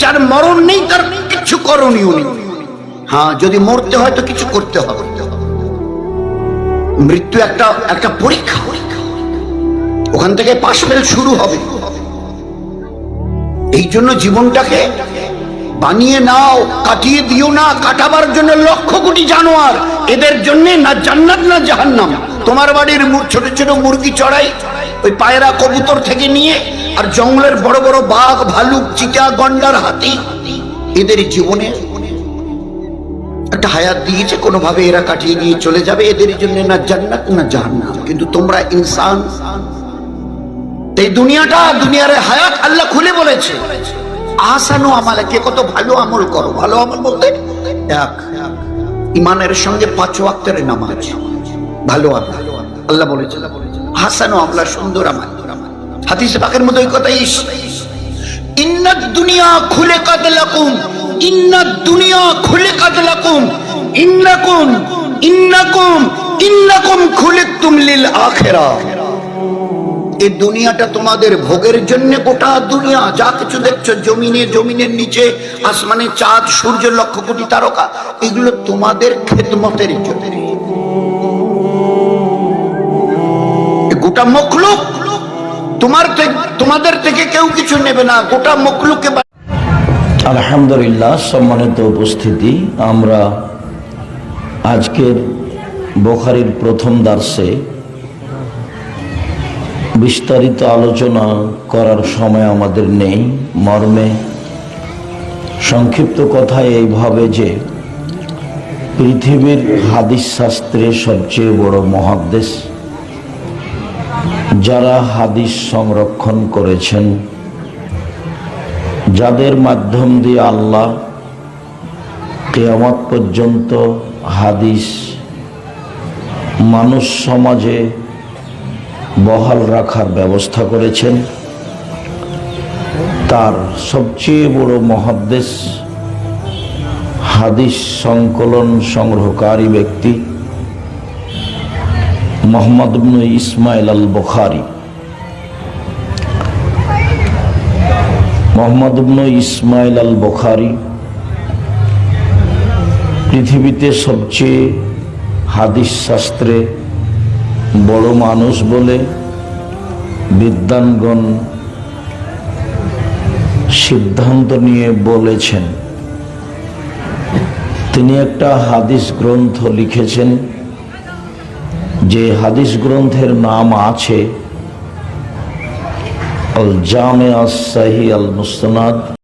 যার মরণ নেই তার কিছু করণীয় নেই। হ্যাঁ, যদি মরতে হয় তো কিছু করতে হবে। মৃত্যু একটা পরীক্ষা, ওখান থেকে পাশ ফেল শুরু হবে। এই জন্য জীবনটাকে বানিয়ে নাও, কাটিয়ে দিও না। কাটাবার জন্য লক্ষ কোটি জানোয়ার, এদের জন্য না জান্নাত না জাহান্নাম। তোমার বাড়ির ছোট ছোট মুরগি চড়াই, ওই পায়রা কবুতর থেকে নিয়ে, আর জঙ্গলের বড় বড় বাঘ ভালুক চিতা গন্ডার হাতি, এদের জীবনে একটা হায়াত দিয়েছে, কোনোভাবে এরা কাটিয়ে নিয়ে চলে যাবে। এদের জন্য না জান্নাত না জাহান্নাম। কিন্তু তোমরা ইনসান, এই দুনিয়ার হায়াত আল্লাহ খুলে বলেছে আহসানু আমালা, কে কত ভালো আমল করো। ভালো আমল বলতে এক, ইমানের সঙ্গে 5 ওয়াক্তের নামাজ, ভালো আমল। আল্লাহ বলেছে আহসানু আমলা, সুন্দর আমল। হাদিস পাকের মধ্যে ওই কথাই, ইন্নাদ দুনিয়া খুলিকাত লাকুম, ইন্নাদ দুনিয়া খুলিকাত লাকুম, ইন্নাকুম খুলিকতুম লিল আখিরাহ। এই দুনিয়াটা তোমাদের ভোগের জন্য। গোটা দুনিয়া যা কিছু দেখছো, জমিনের নিচে, আসমানে চাঁদ সূর্য লক্ষ কোটি তারকা, এগুলো তোমাদের খেদমতের জন্য। গোটা মখলুক তোমাদের থেকে কেউ কিছু নেবে না, গোটা মখলুককে। আলহামদুলিল্লাহ, সম্মানিত উপস্থিতি, আমরা আজকের বুখারীর প্রথম দার্সে বিস্তারিত আলোচনা করার সময় আমাদের নেই। মর্মে সংক্ষিপ্ত কথায় এইভাবে যে পৃথিবীর হাদিস শাস্ত্রের সবচেয়ে বড় মুহাদ্দিস, যারা হাদিস সংরক্ষণ করেছেন, যাদের মাধ্যম দিয়ে আল্লাহ কিয়ামত পর্যন্ত হাদিস মানুষ সমাজে বহাল রাখার ব্যবস্থা করেছেন, তার সবচেয়ে বড় মুহাদ্দিস, হাদিস সংকলন সংগ্রহকারী ব্যক্তি মুহাম্মদ ইবনে ইসমাইল আল বুখারী। মুহাম্মদ ইবনে ইসমাইল আল বুখারী পৃথিবীতে সবচেয়ে হাদিস শাস্ত্রে বড় মানুষ বলে বিদ্বানগণ সিদ্ধান্ত নিয়ে বলেছেন। তিনি একটা হাদিস গ্রন্থ লিখেছেন, যে হাদিস গ্রন্থের নাম আছে আল জামে আস সাহিহ আল মুসনাদ।